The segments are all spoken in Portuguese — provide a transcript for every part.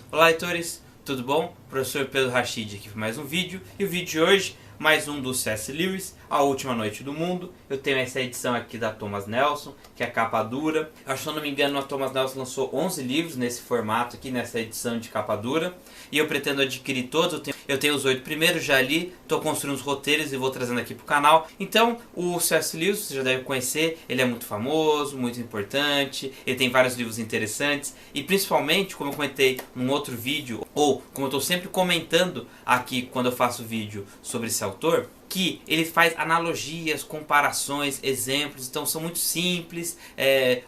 Olá, leitores, tudo bom? Professor Pedro Rachid aqui para mais um vídeo. E o vídeo de hoje, mais um do C.S. Lewis, A Última Noite do Mundo. Eu tenho essa edição aqui da Thomas Nelson, que é a capa dura. Acho que, se eu não me engano, a Thomas Nelson lançou 11 livros nesse formato aqui, nessa edição de capa dura. E eu pretendo adquirir todos. Eu tenho os 8 primeiros, já li, estou construindo os roteiros e vou trazendo aqui para o canal. Então, o C.S. Lewis, você já deve conhecer, ele é muito famoso, muito importante, ele tem vários livros interessantes. E principalmente, como eu comentei num outro vídeo, ou como eu estou sempre comentando aqui quando eu faço vídeo sobre esse autor, que ele faz analogias, comparações, exemplos, então são muito simples,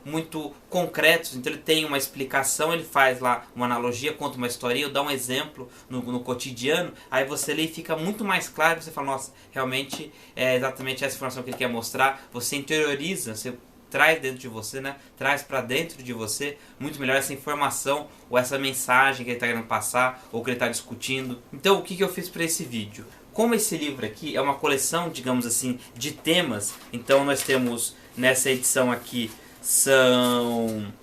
muito concretos, então ele tem uma explicação, ele faz lá uma analogia, conta uma historinha, dá um exemplo no cotidiano, aí você lê e fica muito mais claro, você fala, nossa, realmente é exatamente essa informação que ele quer mostrar, você interioriza, você traz dentro de você, né? Traz para dentro de você muito melhor essa informação ou essa mensagem que ele está querendo passar ou que ele está discutindo. Então, o que eu fiz para esse vídeo? Como esse livro aqui é uma coleção, digamos assim, de temas, então nós temos nessa edição aqui são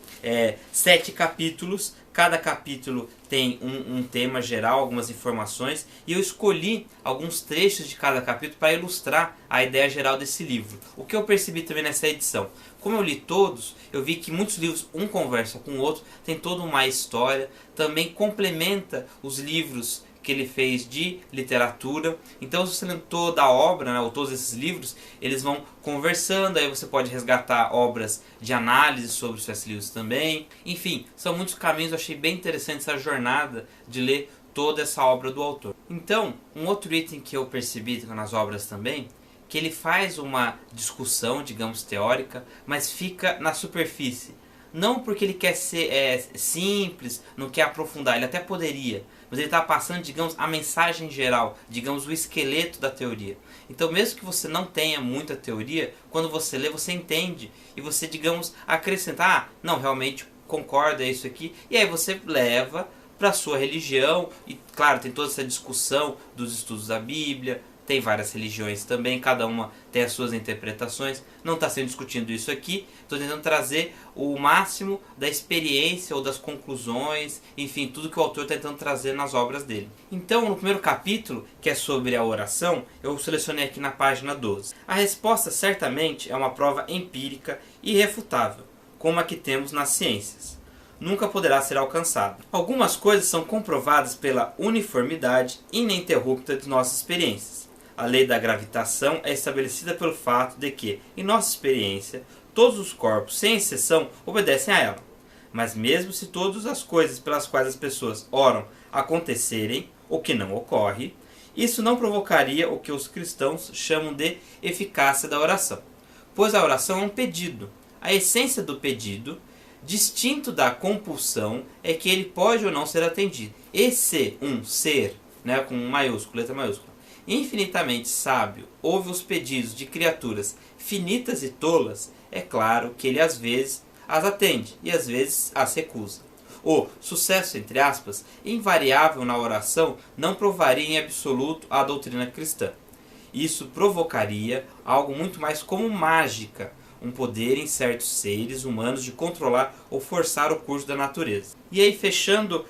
7 capítulos. Cada capítulo tem um tema geral, algumas informações, e eu escolhi alguns trechos de cada capítulo para ilustrar a ideia geral desse livro. O que eu percebi também nessa edição? Como eu li todos, eu vi que muitos livros, um conversa com o outro, tem toda uma história, também complementa os livros que ele fez de literatura. Então, se você lê toda a obra, né, ou todos esses livros, eles vão conversando, aí você pode resgatar obras de análise sobre o C.S. Lewis também. Enfim, são muitos caminhos, eu achei bem interessante essa jornada de ler toda essa obra do autor. Então, um outro item que eu percebi nas obras também, que ele faz uma discussão, digamos, teórica, mas fica na superfície. Não porque ele quer ser simples, não quer aprofundar, ele até poderia, mas ele está passando, digamos, a mensagem geral, digamos, o esqueleto da teoria. Então, mesmo que você não tenha muita teoria, quando você lê, você entende e você, digamos, acrescenta, não, realmente concorda, é isso aqui, e aí você leva para a sua religião, e claro, tem toda essa discussão dos estudos da Bíblia, tem várias religiões também, cada uma tem as suas interpretações. Não está sendo discutido isso aqui, estou tentando trazer o máximo da experiência ou das conclusões, enfim, tudo que o autor está tentando trazer nas obras dele. Então, no primeiro capítulo, que é sobre a oração, eu selecionei aqui na página 12. A resposta certamente é uma prova empírica irrefutável, como a que temos nas ciências. Nunca poderá ser alcançado. Algumas coisas são comprovadas pela uniformidade ininterrupta de nossas experiências. A lei da gravitação é estabelecida pelo fato de que, em nossa experiência, todos os corpos, sem exceção, obedecem a ela. Mas mesmo se todas as coisas pelas quais as pessoas oram acontecerem, o que não ocorre, isso não provocaria o que os cristãos chamam de eficácia da oração. Pois a oração é um pedido. A essência do pedido, distinto da compulsão, é que ele pode ou não ser atendido. E se um ser, né, com maiúsculo, letra maiúscula, infinitamente sábio, ouve os pedidos de criaturas finitas e tolas, é claro que ele às vezes as atende e às vezes as recusa. O sucesso, entre aspas, invariável na oração não provaria em absoluto a doutrina cristã. Isso provocaria algo muito mais como mágica, um poder em certos seres humanos de controlar ou forçar o curso da natureza. E aí, fechando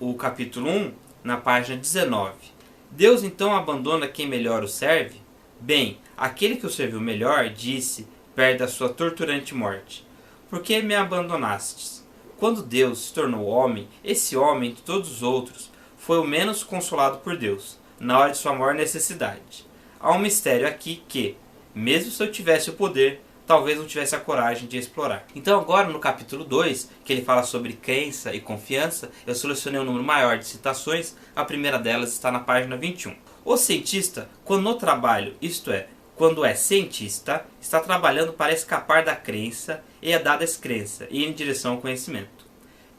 o capítulo 1, na página 19. Deus então abandona quem melhor o serve? Bem, aquele que o serviu melhor disse, perto da sua torturante morte: Por que me abandonastes? Quando Deus se tornou homem, esse homem, de todos os outros, foi o menos consolado por Deus, na hora de sua maior necessidade. Há um mistério aqui que, mesmo se eu tivesse o poder, talvez não tivesse a coragem de explorar. Então agora no capítulo 2, que ele fala sobre crença e confiança, eu selecionei um número maior de citações, a primeira delas está na página 21. O cientista, quando no trabalho, isto é, quando é cientista, está trabalhando para escapar da crença e da descrença e em direção ao conhecimento.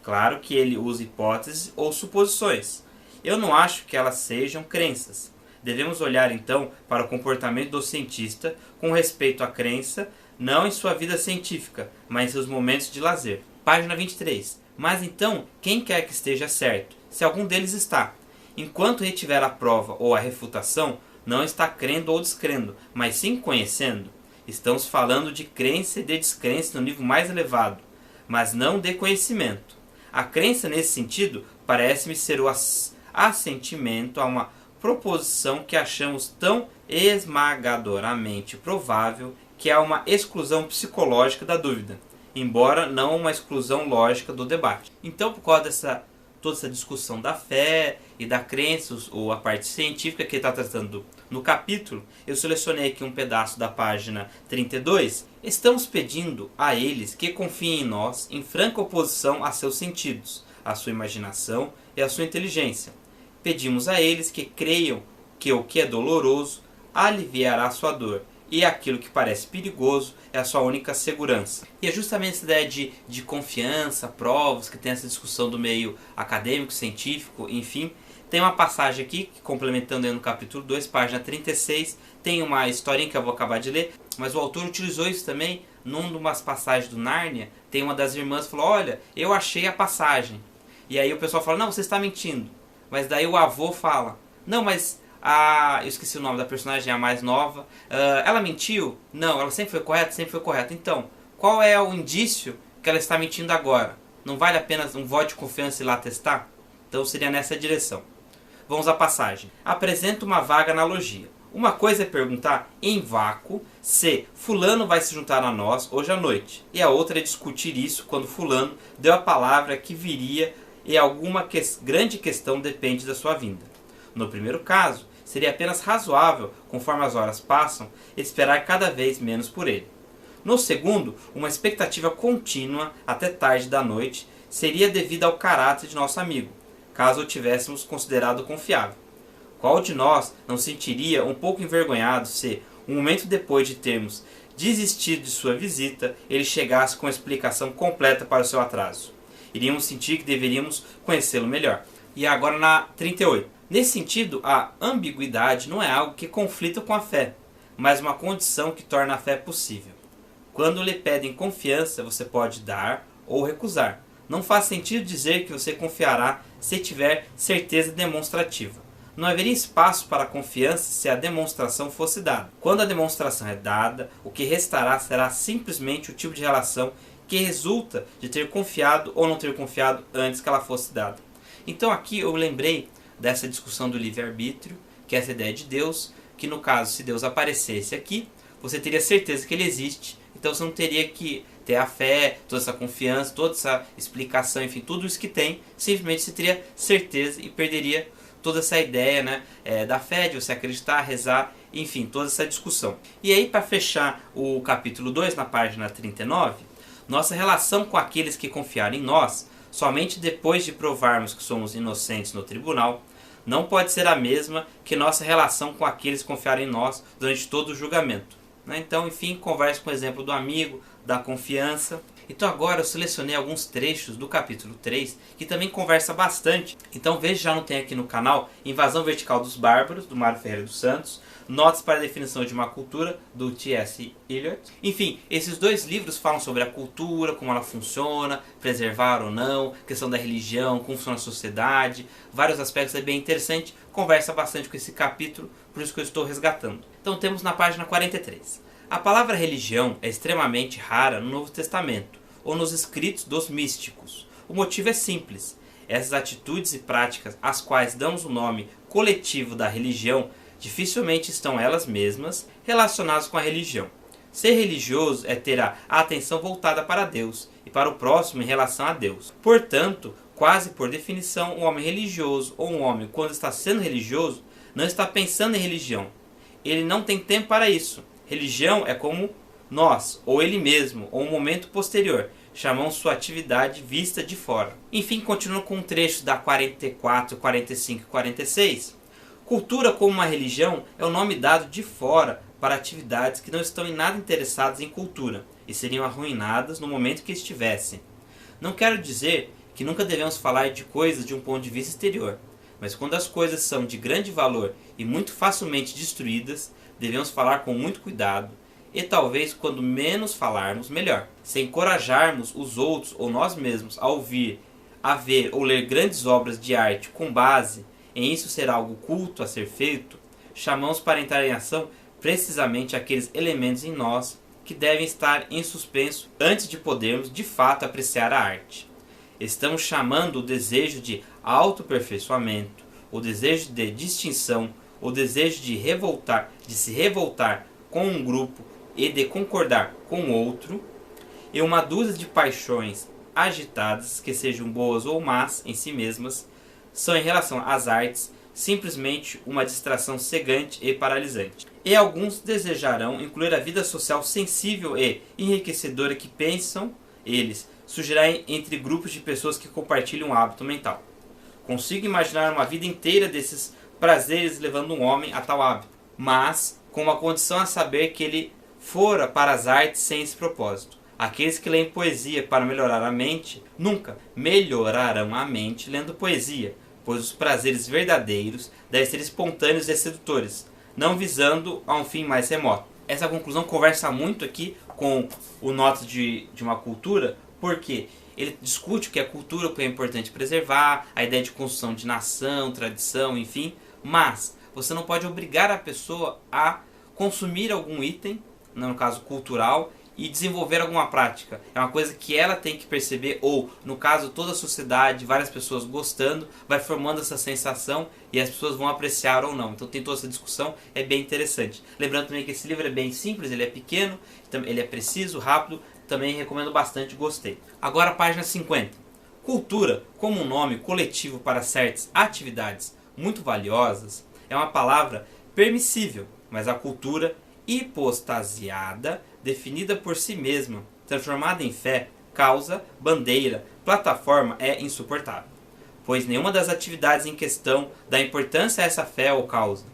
Claro que ele usa hipóteses ou suposições. Eu não acho que elas sejam crenças. Devemos olhar então para o comportamento do cientista com respeito à crença, não em sua vida científica, mas em seus momentos de lazer. Página 23. Mas então, quem quer que esteja certo, se algum deles está, enquanto retiver a prova ou a refutação, não está crendo ou descrendo, mas sim conhecendo. Estamos falando de crença e de descrença no nível mais elevado, mas não de conhecimento. A crença nesse sentido parece-me ser o assentimento a uma proposição que achamos tão esmagadoramente provável que há uma exclusão psicológica da dúvida, embora não uma exclusão lógica do debate. Então, por causa toda essa discussão da fé e da crença, ou a parte científica que ele está tratando no capítulo, eu selecionei aqui um pedaço da página 32. Estamos pedindo a eles que confiem em nós em franca oposição a seus sentidos, a sua imaginação e a sua inteligência. Pedimos a eles que creiam que o que é doloroso aliviará a sua dor, e aquilo que parece perigoso é a sua única segurança. E é justamente essa ideia de confiança, provas, que tem essa discussão do meio acadêmico, científico, enfim. Tem uma passagem aqui, complementando aí no capítulo 2, página 36, tem uma historinha que eu vou acabar de ler, mas o autor utilizou isso também numa passagens do Nárnia. Tem uma das irmãs que falou, olha, eu achei a passagem. E aí o pessoal fala, não, você está mentindo. Mas daí o avô fala, não, mas eu esqueci o nome da personagem, a mais nova. Ela mentiu? Não, ela sempre foi correta? Sempre foi correta. Então, qual é o indício que ela está mentindo agora? Não vale apenas um voto de confiança ir lá testar? Então seria nessa direção. Vamos à passagem. Apresenta uma vaga analogia. Uma coisa é perguntar em vácuo se fulano vai se juntar a nós hoje à noite. E a outra é discutir isso quando fulano deu a palavra que viria e alguma grande questão depende da sua vinda. No primeiro caso, seria apenas razoável, conforme as horas passam, esperar cada vez menos por ele. No segundo, uma expectativa contínua até tarde da noite seria devida ao caráter de nosso amigo, caso o tivéssemos considerado confiável. Qual de nós não se sentiria um pouco envergonhado se, um momento depois de termos desistido de sua visita, ele chegasse com a explicação completa para o seu atraso? Iríamos sentir que deveríamos conhecê-lo melhor. E agora na 38. Nesse sentido, a ambiguidade não é algo que conflita com a fé, mas uma condição que torna a fé possível. Quando lhe pedem confiança, você pode dar ou recusar. Não faz sentido dizer que você confiará se tiver certeza demonstrativa. Não haveria espaço para a confiança se a demonstração fosse dada. Quando a demonstração é dada, o que restará será simplesmente o tipo de relação que resulta de ter confiado ou não ter confiado antes que ela fosse dada. Então aqui eu lembrei dessa discussão do livre-arbítrio, que é essa ideia de Deus, que no caso, se Deus aparecesse aqui, você teria certeza que ele existe, então você não teria que ter a fé, toda essa confiança, toda essa explicação, enfim, tudo isso que tem, simplesmente você teria certeza e perderia toda essa ideia, né, da fé, de você acreditar, rezar, enfim, toda essa discussão. E aí, para fechar o capítulo 2, na página 39, nossa relação com aqueles que confiaram em nós, somente depois de provarmos que somos inocentes no tribunal, não pode ser a mesma que nossa relação com aqueles que confiaram em nós durante todo o julgamento. Então, enfim, converse com o exemplo do amigo, da confiança. Então agora eu selecionei alguns trechos do capítulo 3 que também conversa bastante. Então veja, já não tem aqui no canal, Invasão Vertical dos Bárbaros, do Mário Ferreira dos Santos, Notas para a Definição de uma Cultura, do T.S. Eliot. Enfim, esses dois livros falam sobre a cultura, como ela funciona, preservar ou não, questão da religião, como funciona a sociedade, vários aspectos, é bem interessante, conversa bastante com esse capítulo, por isso que eu estou resgatando. Então temos na página 43. A palavra religião é extremamente rara no Novo Testamento, ou nos escritos dos místicos. O motivo é simples. Essas atitudes e práticas, às quais damos o nome coletivo da religião, dificilmente estão elas mesmas relacionadas com a religião. Ser religioso é ter a atenção voltada para Deus e para o próximo em relação a Deus. Portanto, quase por definição, um homem religioso ou um homem, quando está sendo religioso, não está pensando em religião. Ele não tem tempo para isso. Religião é como nós, ou ele mesmo, ou um momento posterior. Chamamos sua atividade vista de fora. Enfim, continuando com um trecho da 44, 45 e 46. Cultura como uma religião é o nome dado de fora para atividades que não estão em nada interessadas em cultura e seriam arruinadas no momento que estivessem. Não quero dizer que nunca devemos falar de coisas de um ponto de vista exterior, mas quando as coisas são de grande valor e muito facilmente destruídas, devemos falar com muito cuidado, e talvez quando menos falarmos, melhor. Se encorajarmos os outros ou nós mesmos a ouvir, a ver ou ler grandes obras de arte com base em isso ser algo culto a ser feito, chamamos para entrar em ação precisamente aqueles elementos em nós que devem estar em suspenso antes de podermos de fato apreciar a arte. Estamos chamando o desejo de autoaperfeiçoamento, o desejo de distinção, o desejo de se revoltar com um grupo e de concordar com outro, e uma dúzia de paixões agitadas, que sejam boas ou más em si mesmas, são em relação às artes simplesmente uma distração cegante e paralisante. E alguns desejarão incluir a vida social sensível e enriquecedora que pensam eles surgirá entre grupos de pessoas que compartilham um hábito mental. Consigo imaginar uma vida inteira desses prazeres levando um homem a tal hábito, mas com uma condição a saber que ele fora para as artes sem esse propósito. Aqueles que leem poesia para melhorar a mente, nunca melhorarão a mente lendo poesia, pois os prazeres verdadeiros devem ser espontâneos e sedutores, não visando a um fim mais remoto. Essa conclusão conversa muito aqui com o Notas de uma Cultura, porque ele discute o que é cultura, o que é importante preservar, a ideia de construção de nação, tradição, enfim, mas você não pode obrigar a pessoa a consumir algum item, no caso cultural, e desenvolver alguma prática. É uma coisa que ela tem que perceber, ou no caso toda a sociedade, várias pessoas gostando, vai formando essa sensação e as pessoas vão apreciar ou não. Então tem toda essa discussão, é bem interessante. Lembrando também que esse livro é bem simples, ele é pequeno, ele é preciso, rápido, também recomendo bastante, gostei. Agora a página 50. Cultura, como um nome coletivo para certas atividades muito valiosas, é uma palavra permissível, mas a cultura hipostasiada, definida por si mesma, transformada em fé, causa, bandeira, plataforma, é insuportável, pois nenhuma das atividades em questão dá importância a essa fé ou causa,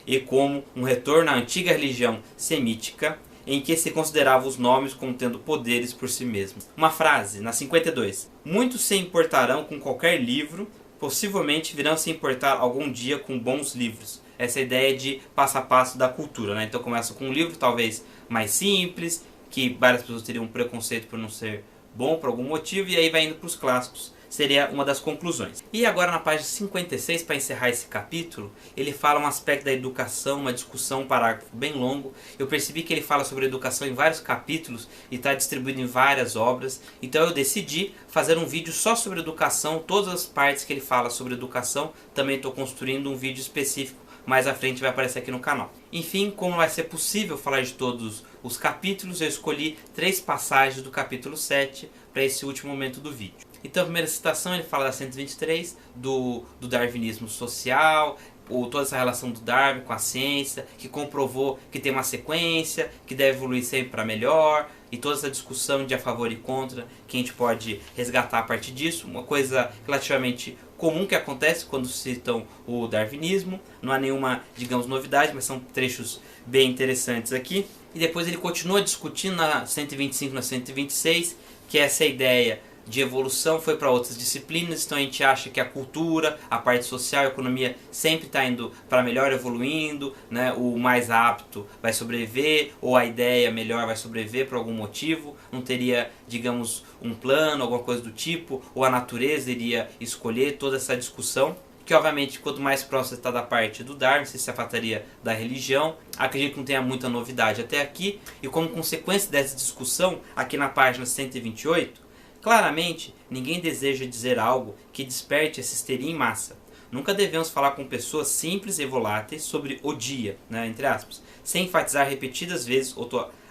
e como um retorno à antiga religião semítica, em que se considerava os nomes como tendo poderes por si mesmos. Uma frase, na 52. Muitos se importarão com qualquer livro, possivelmente virão se importar algum dia com bons livros. Essa ideia de passo a passo da cultura, né? Então começa com um livro talvez mais simples, que várias pessoas teriam um preconceito por não ser bom por algum motivo, e aí vai indo para os clássicos. Seria uma das conclusões. E agora na página 56, para encerrar esse capítulo, ele fala um aspecto da educação, uma discussão, um parágrafo bem longo. Eu percebi que ele fala sobre educação em vários capítulos e está distribuído em várias obras. Então eu decidi fazer um vídeo só sobre educação, todas as partes que ele fala sobre educação. Também estou construindo um vídeo específico, mais à frente vai aparecer aqui no canal. Enfim, como vai ser possível falar de todos os capítulos, eu escolhi 3 passagens do capítulo 7 para esse último momento do vídeo. Então a primeira citação ele fala da 123, do darwinismo social, toda essa relação do Darwin com a ciência, que comprovou que tem uma sequência, que deve evoluir sempre para melhor, e toda essa discussão de a favor e contra, que a gente pode resgatar a partir disso. Uma coisa relativamente comum que acontece quando citam o darwinismo, não há nenhuma, digamos, novidade, mas são trechos bem interessantes aqui. E depois ele continua discutindo na 125 e na 126, que é essa ideia de evolução foi para outras disciplinas, então a gente acha que a cultura, a parte social, a economia sempre está indo para melhor, evoluindo, né? O mais apto vai sobreviver, ou a ideia melhor vai sobreviver por algum motivo, não teria, digamos, um plano, alguma coisa do tipo, ou a natureza iria escolher toda essa discussão, que obviamente quanto mais próximo está da parte do Darwin, se afetaria da religião. Acredito que não tenha muita novidade até aqui, e como consequência dessa discussão, aqui na página 128, claramente, ninguém deseja dizer algo que desperte essa histeria em massa. Nunca devemos falar com pessoas simples e voláteis sobre o dia, né, entre aspas, sem enfatizar repetidas vezes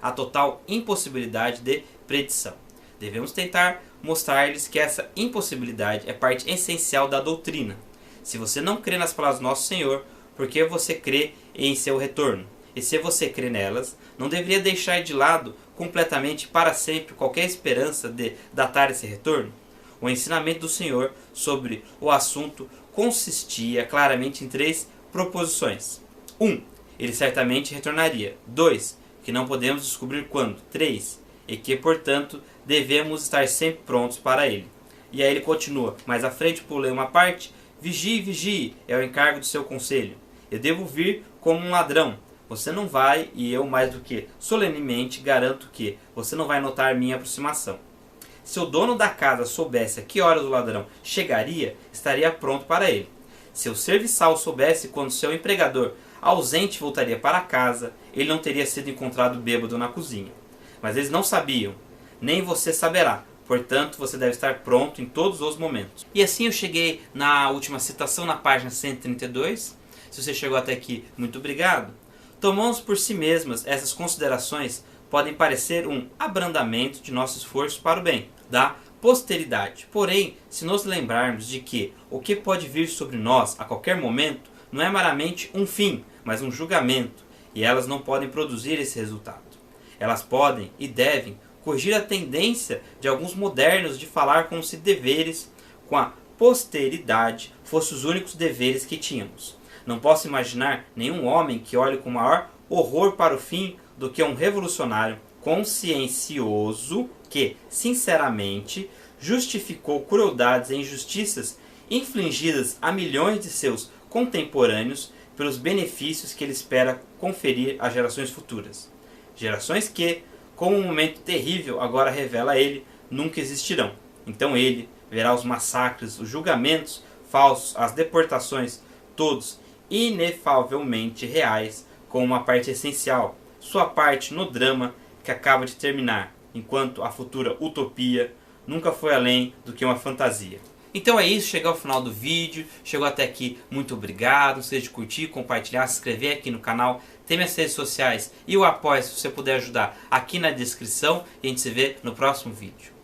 a total impossibilidade de predição. Devemos tentar mostrar-lhes que essa impossibilidade é parte essencial da doutrina. Se você não crê nas palavras do nosso Senhor, por que você crê em seu retorno? E se você crê nelas, não deveria deixar de lado completamente para sempre qualquer esperança de datar esse retorno? O ensinamento do Senhor sobre o assunto consistia claramente em 3 proposições. 1. Ele certamente retornaria. 2. Que não podemos descobrir quando. 3. E que, portanto, devemos estar sempre prontos para ele. E aí ele continua. Mais à frente pulei uma parte. Vigie, vigie, é o encargo do seu conselho. Eu devo vir como um ladrão. Você não vai, e eu mais do que solenemente garanto que você não vai notar minha aproximação. Se o dono da casa soubesse a que horas o ladrão chegaria, estaria pronto para ele. Se o serviçal soubesse quando seu empregador ausente voltaria para casa, ele não teria sido encontrado bêbado na cozinha. Mas eles não sabiam, nem você saberá, Portanto, você deve estar pronto em todos os momentos. E assim eu cheguei na última citação, na página 132. Se você chegou até aqui, muito obrigado. Tomamos por si mesmas essas considerações podem parecer um abrandamento de nosso esforço para o bem da posteridade. Porém, se nos lembrarmos de que o que pode vir sobre nós a qualquer momento não é meramente um fim, mas um julgamento, e elas não podem produzir esse resultado. Elas podem e devem corrigir a tendência de alguns modernos de falar como se deveres com a posteridade fossem os únicos deveres que tínhamos. Não posso imaginar nenhum homem que olhe com maior horror para o fim do que um revolucionário consciencioso que, sinceramente, justificou crueldades e injustiças infligidas a milhões de seus contemporâneos pelos benefícios que ele espera conferir às gerações futuras. Gerações que, como um momento terrível agora revela a ele, nunca existirão. Então ele verá os massacres, os julgamentos falsos, as deportações, todos inefavelmente reais, como uma parte essencial, sua parte no drama que acaba de terminar, enquanto a futura utopia nunca foi além do que uma fantasia. Então é isso, chegou ao final do vídeo, chegou até aqui, muito obrigado, não esqueça de curtir, compartilhar, se inscrever aqui no canal, tem minhas redes sociais e o apoio se você puder ajudar aqui na descrição e a gente se vê no próximo vídeo.